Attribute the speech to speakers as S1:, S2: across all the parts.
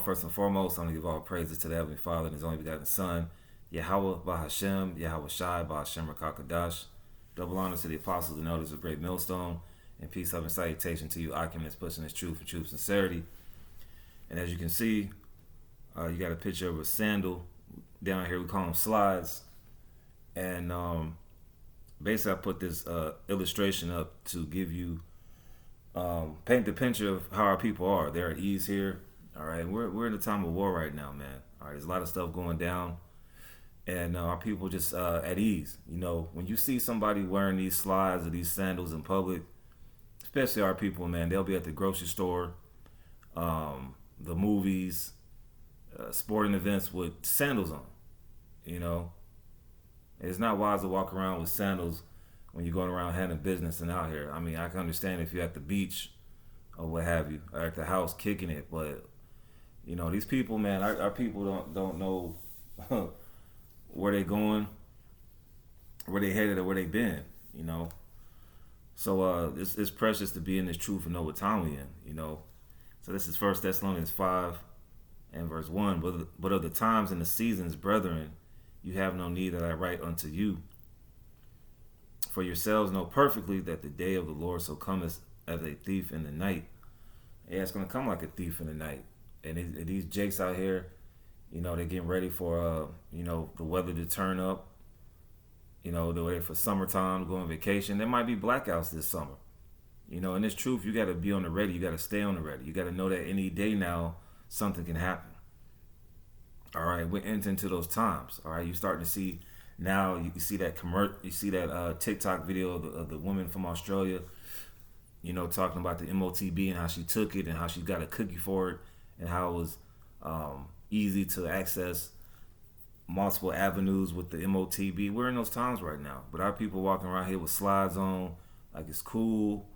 S1: First and foremost, I'm going to give all praises to the Heavenly Father and His only begotten Son, Yahweh Bahashem, Yahweh Shai, Bahashem Rakakadash. Double honor to the apostles and elders of Great Millstone, and peace, love, and salutation to you, Akim, that's pushing this truth and truth sincerity. And as you can see, you got a picture of a sandal down here. We call them slides. And basically, I put this illustration up to give you, paint the picture of how our people are. They're at ease here. All right, we're in a time of war right now, man. All right, there's a lot of stuff going down, and our people just at ease. You know, when you see somebody wearing these slides or these sandals in public, especially our people, man, they'll be at the grocery store, the movies, sporting events with sandals on. You know, it's not wise to walk around with sandals when you're going around handling business and out here. I mean, I can understand if you're at the beach or what have you, or at the house kicking it, but you know, these people, man, our people don't know where they going, where they headed, or where they been, you know. So it's precious to be in this truth and know what time we in, you know. So this is First Thessalonians 5 and verse 1. But of the times and the seasons, brethren, you have no need that I write unto you. For yourselves know perfectly that the day of the Lord so cometh as a thief in the night. Yeah, it's going to come like a thief in the night. And these jakes out here, you know, they're getting ready for, you know, the weather to turn up. You know, they're ready for summertime, go on vacation. There might be blackouts this summer. You know, in this truth, you got to be on the ready. You got to stay on the ready. You got to know that any day now, something can happen. All right, we're entering into those times. All right, you're starting to see now. You see that you see that TikTok video of the woman from Australia. You know, talking about the MOTB and how she took it and how she got a cookie for it and how it was easy to access multiple avenues with the MOTB. We're in those times right now, but our people walking around here with slides on like it's cool.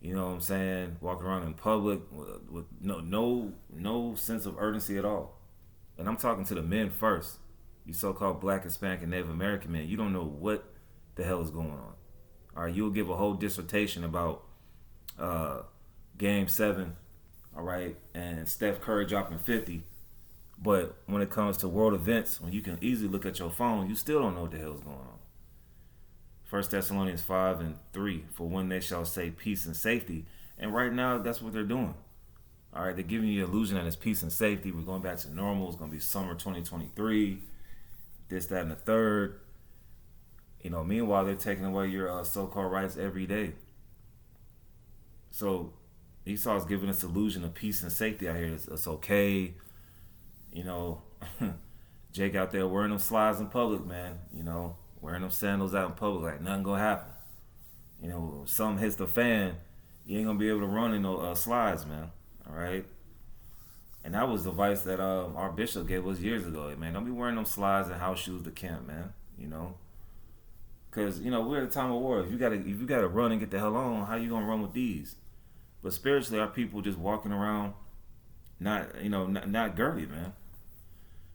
S1: You know what I'm saying? Walking around in public with no sense of urgency at all. And I'm talking to the men first. You so-called Black, Hispanic, and Native American men, you don't know what the hell is going on. All right, you'll give a whole dissertation about Game 7, all right, and Steph Curry dropping 50. But when it comes to world events, when you can easily look at your phone, you still don't know what the hell is going on. First Thessalonians 5 and 3, for when they shall say peace and safety. And right now, that's what they're doing. All right, they're giving you the illusion that it's peace and safety. We're going back to normal. It's going to be summer 2023, this, that, and the third. You know, meanwhile, they're taking away your so-called rights every day. So Esau's giving us illusion of peace and safety out here. It's okay. You know, Jake out there wearing them slides in public, man. You know, wearing them sandals out in public like nothing going to happen. You know, if something hits the fan, you ain't going to be able to run in no slides, man. All right, and that was the advice that our bishop gave us years ago. Hey, man, don't be wearing them slides and house shoes to camp, man. You know, because you know we're at a time of war. If you gotta run and get the hell on, how you gonna run with these? But spiritually, our people just walking around, not girded, man.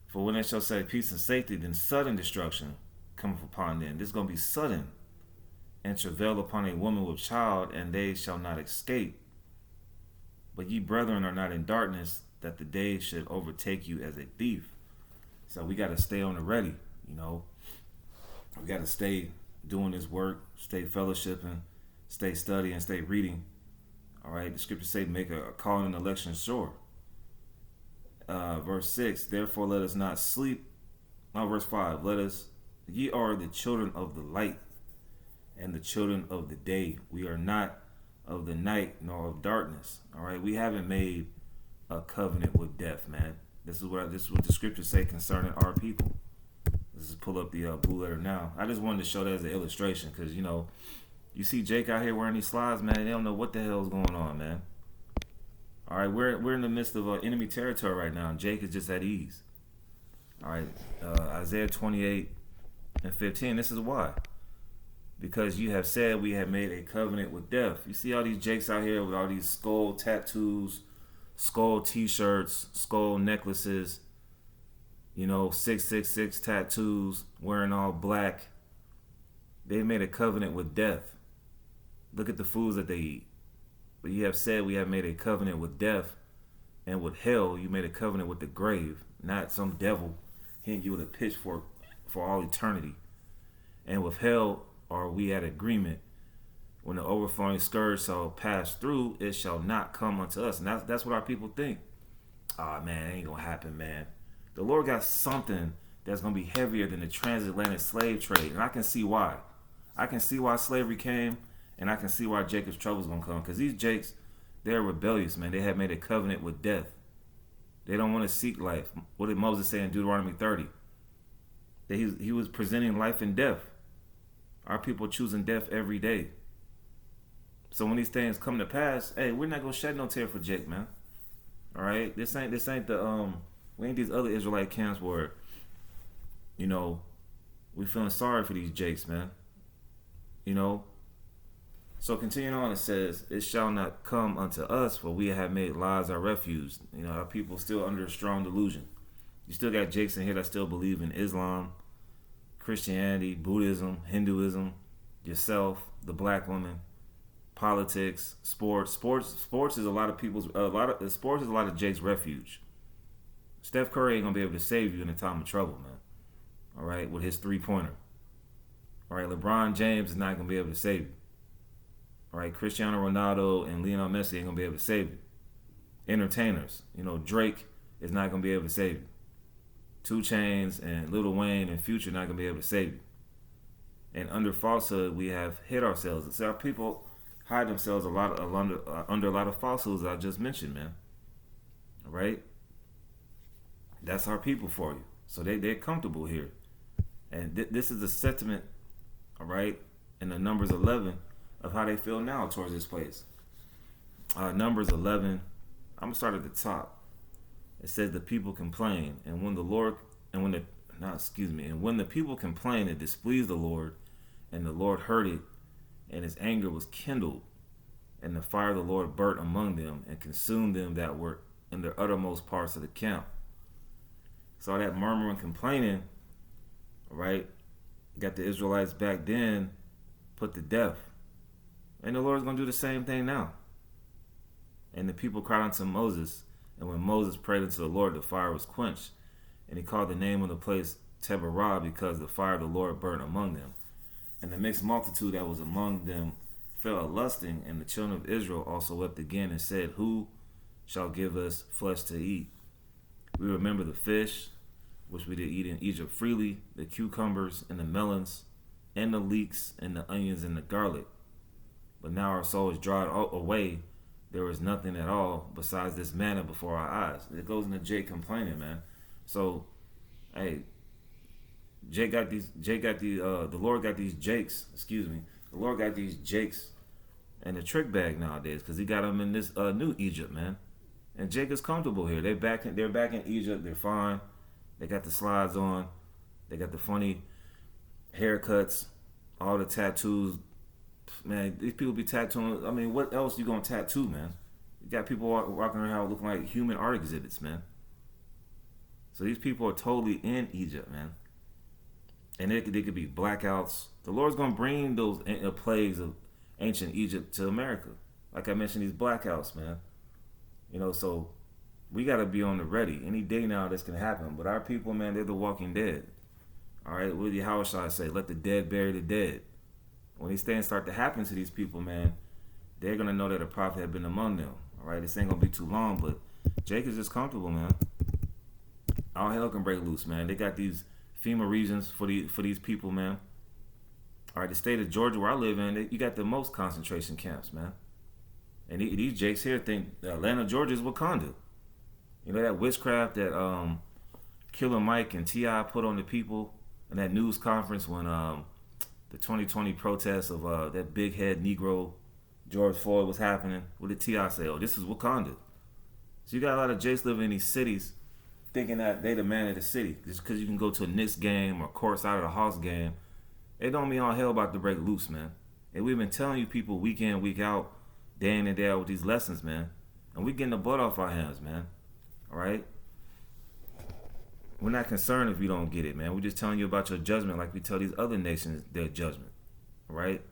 S1: For when they shall say peace and safety, then sudden destruction cometh upon them. This is gonna be sudden, and travail upon a woman with child, and they shall not escape. But ye brethren are not in darkness, that the day should overtake you as a thief. So we got to stay on the ready, you know. We got to stay doing this work, stay fellowshipping, stay studying, stay reading. All right, the scriptures say make a call and election sure. Verse 6, therefore let us not sleep. Verse 5, ye are the children of the light and the children of the day. We are not of the night nor of darkness. All right, we haven't made a covenant with death, man. This is what the scriptures say concerning our people. Let's just pull up the blue letter now. I just wanted to show that as an illustration because you know, you see Jake out here wearing these slides, man. They don't know what the hell is going on, man. All right, we're in the midst of enemy territory right now, and Jake is just at ease. All right, Isaiah 28 and 15. This is why. Because you have said we have made a covenant with death. You see all these jakes out here with all these skull tattoos, skull t-shirts, skull necklaces, you know, 666 tattoos, wearing all black. They made a covenant with death. Look at the foods that they eat. But you have said we have made a covenant with death. And with hell, you made a covenant with the grave, not some devil hitting you with a pitchfork for all eternity. And with hell, are we at agreement? When the overflowing scourge shall pass through, it shall not come unto us. And that's what our people think. Oh, man, it ain't going to happen, man. The Lord got something that's going to be heavier than the transatlantic slave trade. And I can see why. I can see why slavery came, and I can see why Jacob's trouble is going to come. Because these Jakes, they're rebellious, man. They have made a covenant with death. They don't want to seek life. What did Moses say in Deuteronomy 30? That he was presenting life and death. Our people choosing death every day. So when these things come to pass, hey, we're not gonna shed no tear for Jake, man. All right, this ain't the we ain't these other Israelite camps where, you know, we feeling sorry for these Jakes, man. You know. So continuing on, it says, "It shall not come unto us, for we have made lies our refuge." You know, our people still under a strong delusion. You still got Jakes in here that still believe in Islam, Christianity, Buddhism, Hinduism, yourself, the black woman, politics, sports. Sports is a lot of Jake's refuge. Steph Curry ain't gonna be able to save you in a time of trouble, man. All right, with his 3-pointer. All right, LeBron James is not gonna be able to save you. All right, Cristiano Ronaldo and Lionel Messi ain't gonna be able to save you. Entertainers, you know, Drake is not gonna be able to save you. 2 Chainz and Lil Wayne and Future not gonna be able to save you. And under falsehood, we have hid ourselves. So our people hide themselves under a lot of falsehoods I just mentioned, man. All right, that's our people for you. So they're comfortable here, and this is a sentiment, all right, in the Numbers 11 of how they feel now towards this place. Numbers 11. I'm gonna start at the top. It says the people complain, and when the people complained, it displeased the Lord, and the Lord heard it, and his anger was kindled, and the fire of the Lord burnt among them, and consumed them that were in the uttermost parts of the camp. So all that murmuring, complaining, right, got the Israelites back then put to death. And the Lord's going to do the same thing now. And the people cried unto Moses, and when Moses prayed unto the Lord, the fire was quenched. And he called the name of the place Taberah, because the fire of the Lord burnt among them. And the mixed multitude that was among them fell a lusting, and the children of Israel also wept again and said, Who shall give us flesh to eat? We remember the fish, which we did eat in Egypt freely, the cucumbers and the melons, and the leeks and the onions and the garlic. But now our soul is dried away. There is nothing at all besides this manna before our eyes. It goes into Jake complaining, man. So, hey, the Lord got these Jakes, the Lord got these Jakes in the trick bag nowadays, because he got them in this new Egypt, man. And Jake is comfortable here. They're back in Egypt. They're fine. They got the slides on. They got the funny haircuts, all the tattoos. Man, these people be tattooing. I mean, what else you gonna tattoo, man? You got people walking around looking like human art exhibits, man. So these people are totally in Egypt, man. And they could be blackouts. The Lord's gonna bring those plagues of ancient Egypt to America. Like I mentioned, these blackouts, man. You know, so we got to be on the ready. Any day now this can happen. But our people, man, they're the walking dead. All right, what did Yahushua say? Let the dead bury the dead. When these things start to happen to these people, man, they're going to know that a prophet had been among them. All right, this ain't going to be too long, but Jake is just comfortable, man. All hell can break loose, man. They got these FEMA regions for these people, man. All right, the state of Georgia where I live in, you got the most concentration camps, man. And these Jakes here think Atlanta, Georgia is Wakanda. You know that witchcraft that Killer Mike and T.I. put on the people in that news conference when the 2020 protests of that big head Negro George Floyd was happening. What did T.I. say? Oh, this is Wakanda. So you got a lot of Jakes living in these cities thinking that they the man of the city. Just because you can go to a Knicks game or courtside of the Hawks game, it don't mean all hell about to break loose, man. And we've been telling you people week in, week out, day in and day out with these lessons, man. And we getting the blood off our hands, man. All right? We're not concerned if you don't get it, man. We're just telling you about your judgment like we tell these other nations their judgment. All right?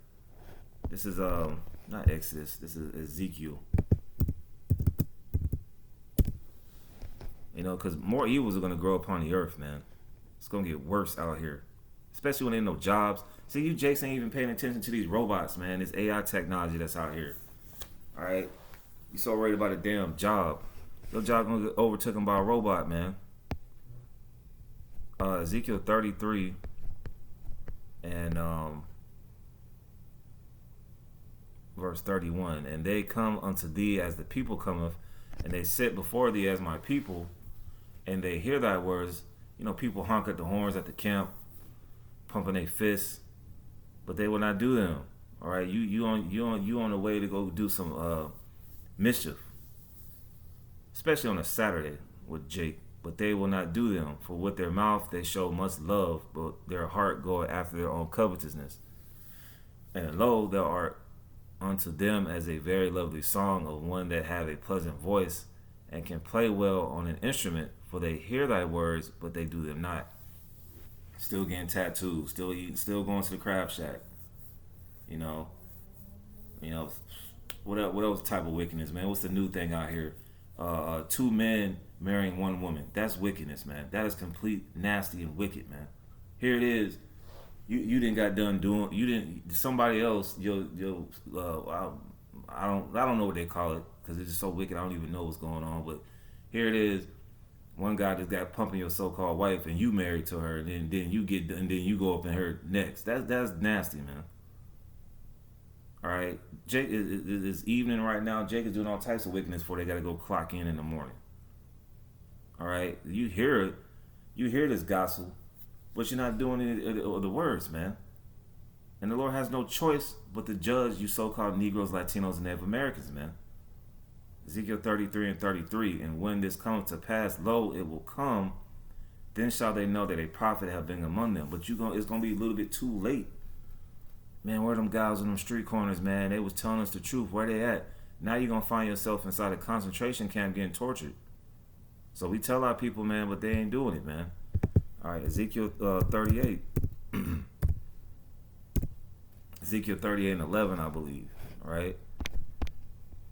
S1: This is, not Exodus. This is Ezekiel. Because more evils are going to grow upon the earth, man. It's going to get worse out here, especially when there ain't no jobs. See, you Jakes ain't even paying attention to these robots, man. This AI technology that's out here. All right? You so worried about a damn job. Your job going to get overtaken by a robot, man. Ezekiel 33 and verse 31. And they come unto thee as the people cometh, and they sit before thee as my people, and they hear thy words. People honk at the horns at the camp, pumping their fists, but they will not do them. All right, you on the way to go do some mischief, especially on a Saturday with Jake. But they will not do them, for with their mouth they show much love, but their heart goeth after their own covetousness. And lo, thou art unto them as a very lovely song of one that have a pleasant voice, and can play well on an instrument, for they hear thy words, but they do them not. Still getting tattoos, still eating, still going to the crab shack. What else type of wickedness, man? What's the new thing out here? Two men marrying one woman. That's wickedness, man. That is complete nasty and wicked, man. Here it is. You didn't got done doing. You didn't. Somebody else. I don't know what they call it because it's just so wicked. I don't even know what's going on. But here it is. One guy just got pumping your so-called wife, and you married to her, and then you go up in her next. That's nasty, man. All right, Jake is evening right now. Jake is doing all types of wickedness before they got to go clock in the morning. All right, you hear it, you hear this gospel, but you're not doing any of the words, man. And the Lord has no choice but to judge you so-called Negroes, Latinos, and Native Americans, man. Ezekiel 33 and 33, and when this comes to pass, lo, it will come, then shall they know that a prophet have been among them. But it's gonna be a little bit too late. Man, where them guys on them street corners, man? They was telling us the truth. Where they at? Now you're going to find yourself inside a concentration camp getting tortured. So we tell our people, man, but they ain't doing it, man. All right, Ezekiel 38. Ezekiel 38 and 11, I believe. All right?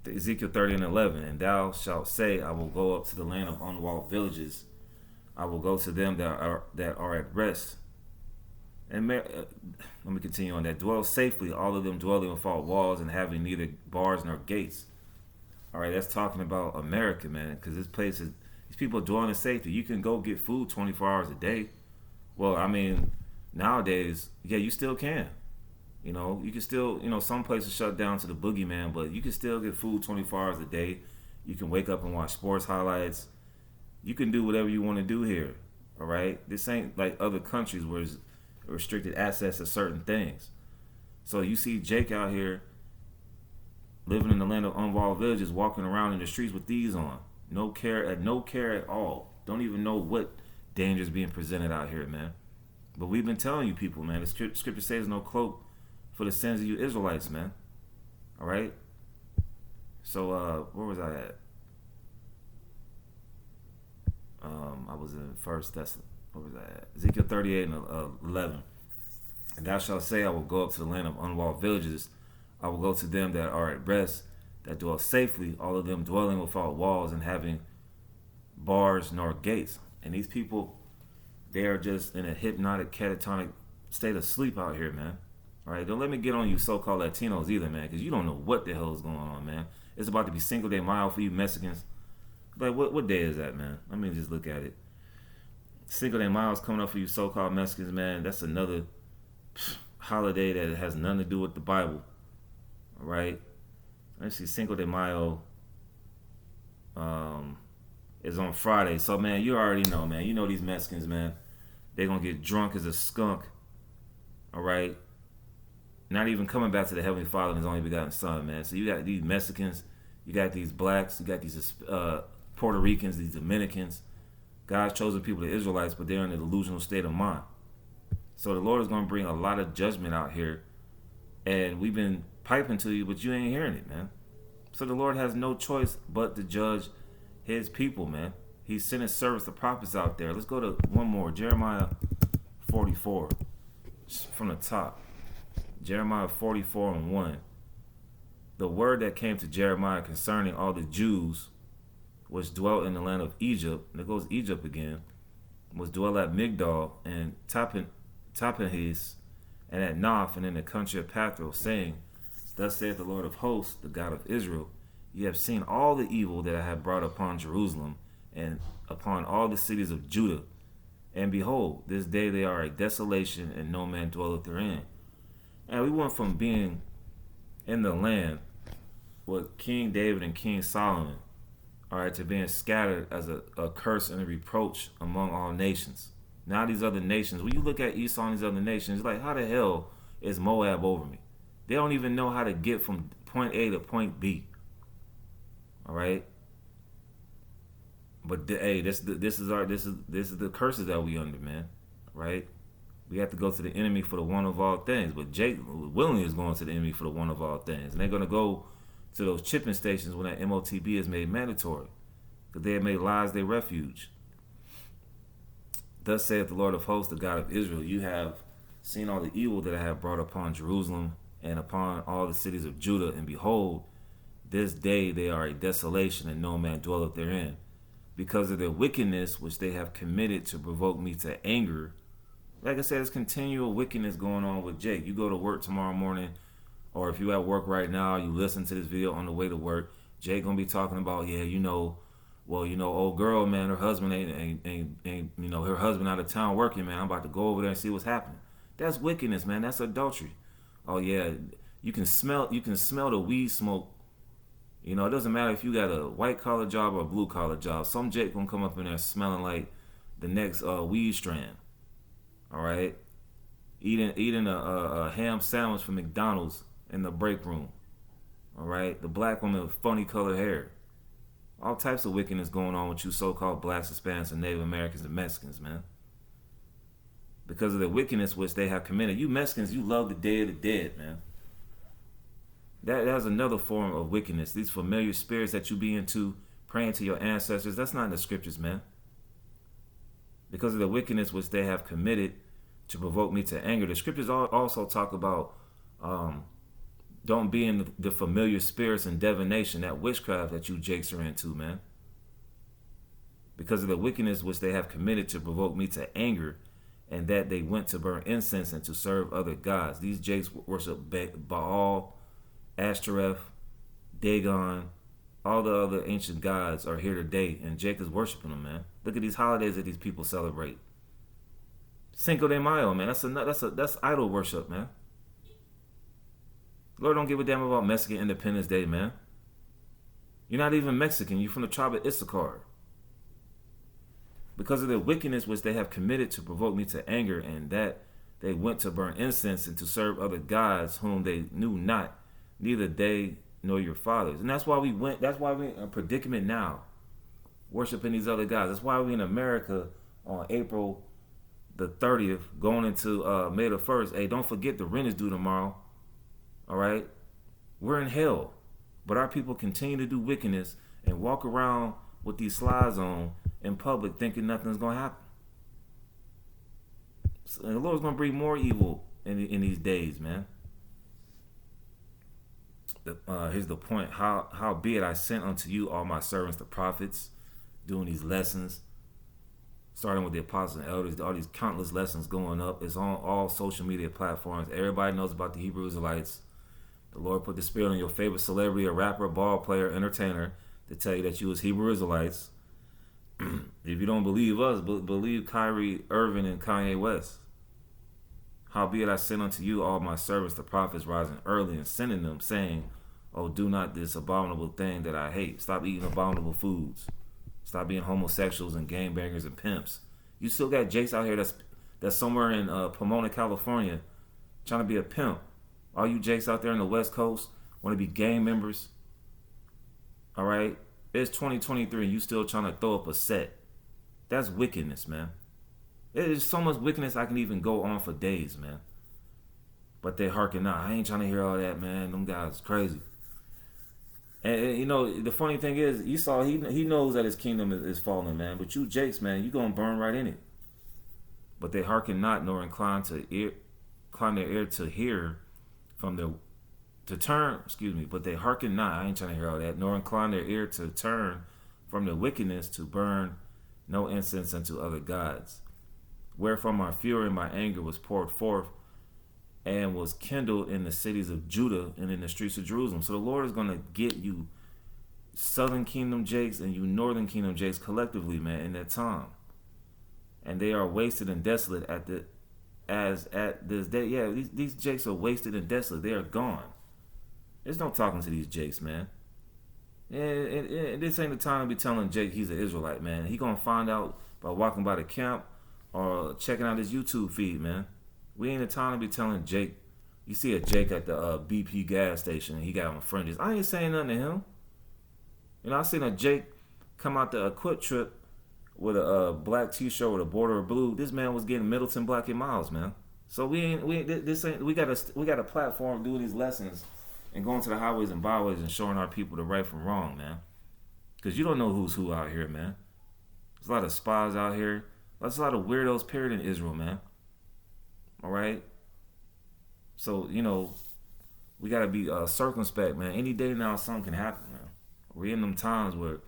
S1: Ezekiel 30 and 11. And thou shalt say, I will go up to the land of unwalled villages. I will go to them that are at rest. And let me continue on that. Dwell safely, all of them dwelling without walls and having neither bars nor gates. All right, that's talking about America, man, because these people are dwelling in safety. You can go get food 24 hours a day. Well, I mean, nowadays, yeah, you still can. You can still, some places shut down to the boogeyman, but you can still get food 24 hours a day. You can wake up and watch sports highlights. You can do whatever you want to do here, all right? This ain't like other countries where it's restricted access to certain things. So you see Jake out here living in the land of unwalled villages, walking around in the streets with these on. No care at all. Don't even know what danger is being presented out here, man. But we've been telling you people, man, the scripture says no cloak for the sins of you Israelites, man. All right? So where was I at? I was in First Thessalonians. What was that? Ezekiel 38 and 11. And thou shalt say, I will go up to the land of unwalled villages. I will go to them that are at rest, that dwell safely, all of them dwelling without walls and having bars nor gates. And these people, they are just in a hypnotic, catatonic state of sleep out here, man. All right, don't let me get on you so-called Latinos either, man, because you don't know what the hell is going on, man. It's about to be Cinco de Mayo for you Mexicans. Like, what day is that, man? Let me just look at it. Cinco de Mayo is coming up for you so-called Mexicans, man. That's another holiday that has nothing to do with the Bible. All right? Let's see, Cinco de Mayo is on Friday. So, man, you already know, man. You know these Mexicans, man. They're going to get drunk as a skunk. All right? Not even coming back to the Heavenly Father and His only begotten Son, man. So you got these Mexicans. You got these blacks. You got these Puerto Ricans, these Dominicans. God's chosen people, the Israelites, but they're in a delusional state of mind. So the Lord is going to bring a lot of judgment out here. And we've been piping to you, but you ain't hearing it, man. So the Lord has no choice but to judge His people, man. He's sending servants, the prophets out there. Let's go to one more. Jeremiah 44. From the top. Jeremiah 44 and 1. The word that came to Jeremiah concerning all the Jews which dwelt in the land of Egypt, and there goes Egypt again, was dwell at Migdol and Tapanhes, and at Noph, and in the country of Pathros, saying, Thus saith the Lord of hosts, the God of Israel, Ye have seen all the evil that I have brought upon Jerusalem, and upon all the cities of Judah. And behold, this day they are a desolation, and no man dwelleth therein. And we went from being in the land with King David and King Solomon, all right, to being scattered as a curse and a reproach among all nations. Now these other nations, when you look at Esau and these other nations, it's like, how the hell is Moab over me? They don't even know how to get from point A to point B. All right. But hey, this is the curses that we under, man. Right? We have to go to the enemy for the one of all things. But Jake willingly is going to the enemy for the one of all things, and they're gonna go to those chipping stations when that MOTB is made mandatory, because they have made lies their refuge. Thus saith the Lord of hosts, the God of Israel, You have seen all the evil that I have brought upon Jerusalem and upon all the cities of Judah, and behold, this day they are a desolation, and no man dwelleth therein, because of their wickedness which they have committed to provoke me to anger. Like I said, there's continual wickedness going on with Jake. You go to work tomorrow morning, or if you at work right now, you listen to this video on the way to work, Jake gonna be talking about, old girl, man, her husband ain't her husband out of town working, man. I'm about to go over there and see what's happening. That's wickedness, man. That's adultery. Oh yeah, you can smell the weed smoke. It doesn't matter if you got a white collar job or a blue collar job. Some Jake gonna come up in there smelling like the next weed strand. All right, eating a ham sandwich from McDonald's in the break room. All right, the black woman with funny colored hair. All types of wickedness going on with you so-called blacks, Hispanics, and Native Americans and Mexicans, man. Because of the wickedness which they have committed. You Mexicans, you love the Day of the Dead, man. That's another form of wickedness. These familiar spirits that you be into, praying to your ancestors, that's not in the scriptures, man. Because of the wickedness which they have committed to provoke me to anger. The scriptures also talk about don't be in the familiar spirits and divination, that witchcraft that you jakes are into, man. Because of the wickedness which they have committed to provoke me to anger, and that they went to burn incense and to serve other gods. These jakes worship Baal, Ashtoreth, Dagon, all the other ancient gods are here today, and Jake is worshiping them, man. Look at these holidays that these people celebrate. Cinco de Mayo, man. That's idol worship, man. Lord don't give a damn about Mexican Independence Day, man. You're not even Mexican. You're from the tribe of Issachar. Because of the wickedness which they have committed to provoke me to anger, and that they went to burn incense and to serve other gods whom they knew not, neither they nor your fathers. And that's why we're in a predicament now, worshiping these other gods. That's why we're in America on April the 30th, going into May the 1st. Hey, don't forget the rent is due tomorrow. All right? We're in hell. But our people continue to do wickedness and walk around with these slides on in public thinking nothing's going to happen. And the Lord's going to bring more evil in these days, man. Here's the point. How be it I sent unto you all my servants, the prophets, doing these lessons, starting with the apostles and elders, all these countless lessons going up. It's on all social media platforms. Everybody knows about the Hebrew Israelites. The Lord put the spirit on your favorite celebrity, a rapper, ball player, entertainer, to tell you that you was Hebrew Israelites. If you don't believe us, believe Kyrie Irving and Kanye West. Howbeit I sent unto you all my servants, the prophets, rising early and sending them, saying, Oh, do not this abominable thing that I hate. Stop eating abominable foods. Stop being homosexuals and gangbangers and pimps. You still got Jakes out here that's somewhere in Pomona, California, trying to be a pimp. All you Jakes out there in the West Coast want to be gang members. All right? It's 2023 and you still trying to throw up a set. That's wickedness, man. There's so much wickedness I can even go on for days, man. But they hearken not. I ain't trying to hear all that, man. Them guys crazy. And the funny thing is, Esau, he knows that his kingdom is falling, man. But you Jakes, man, you gonna burn right in it. But they hearken not, nor incline their ear to hear from their but they hearken not. I ain't trying to hear all that. Nor incline their ear to turn from the wickedness to burn no incense unto other gods. Wherefore my fury and my anger was poured forth and was kindled in the cities of Judah and in the streets of Jerusalem. So the Lord is going to get you Southern Kingdom Jakes and you Northern Kingdom Jakes collectively, man, in that time. And they are wasted and desolate at this day. Yeah, these Jakes are wasted and desolate. They are gone. There's no talking to these Jakes, man. This ain't the time to be telling Jake he's an Israelite, man. He gonna find out by walking by the camp or checking out his YouTube feed, man. We ain't the time to be telling Jake. You see a Jake at the BP gas station and he got on fringes. I ain't saying nothing to him. You know, I seen a Jake come out the Quick Trip with a black T-shirt with a border of blue. This man was getting Middleton Black and Miles, man. So we got a platform doing these lessons and going to the highways and byways and showing our people the right from wrong, man. Because you don't know who's who out here, man. There's a lot of spies out here. There's a lot of weirdos, period, in Israel, man. All right? So, you know, we got to be circumspect, man. Any day now, something can happen, man. We're in them times where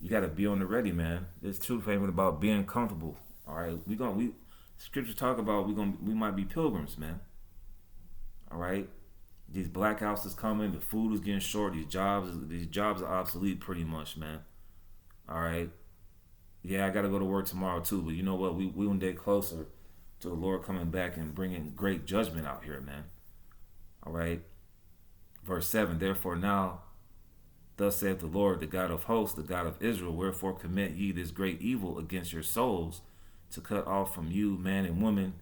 S1: you got to be on the ready, man. This truth ain't about being comfortable. All right? Scripture talk about we might be pilgrims, man. All right? These blackouts is coming. The food is getting short. These jobs are obsolete pretty much, man. All right. Yeah, I got to go to work tomorrow too. But you know what? We one day closer to the Lord coming back and bringing great judgment out here, man. All right. Verse 7. Therefore now, thus saith the Lord, the God of hosts, the God of Israel, wherefore commit ye this great evil against your souls, to cut off from you man and woman,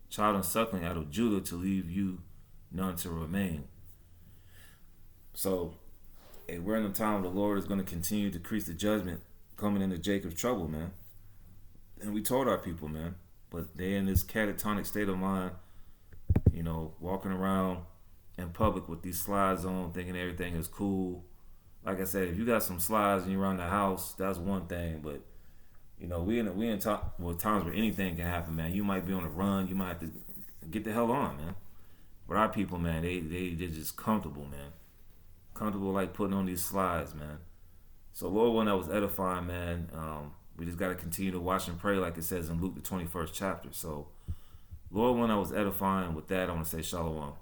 S1: child and suckling out of Judah, to leave you none to remain. So, we're in the time the Lord is going to continue to decrease the judgment coming into Jacob's trouble, man. And we told our people, man, but they in this catatonic state of mind, you know, walking around in public with these slides on, thinking everything is cool. Like I said, if you got some slides and you're around the house, that's one thing. But you know, we in times where anything can happen, man. You might be on a run, you might have to get the hell on, man. But our people, man, they're just comfortable, man. Comfortable like putting on these slides, man. So Lord, one that was edifying, man. We just got to continue to watch and pray like it says in Luke the 21st chapter. So Lord, one that was edifying, with that I want to say shalom.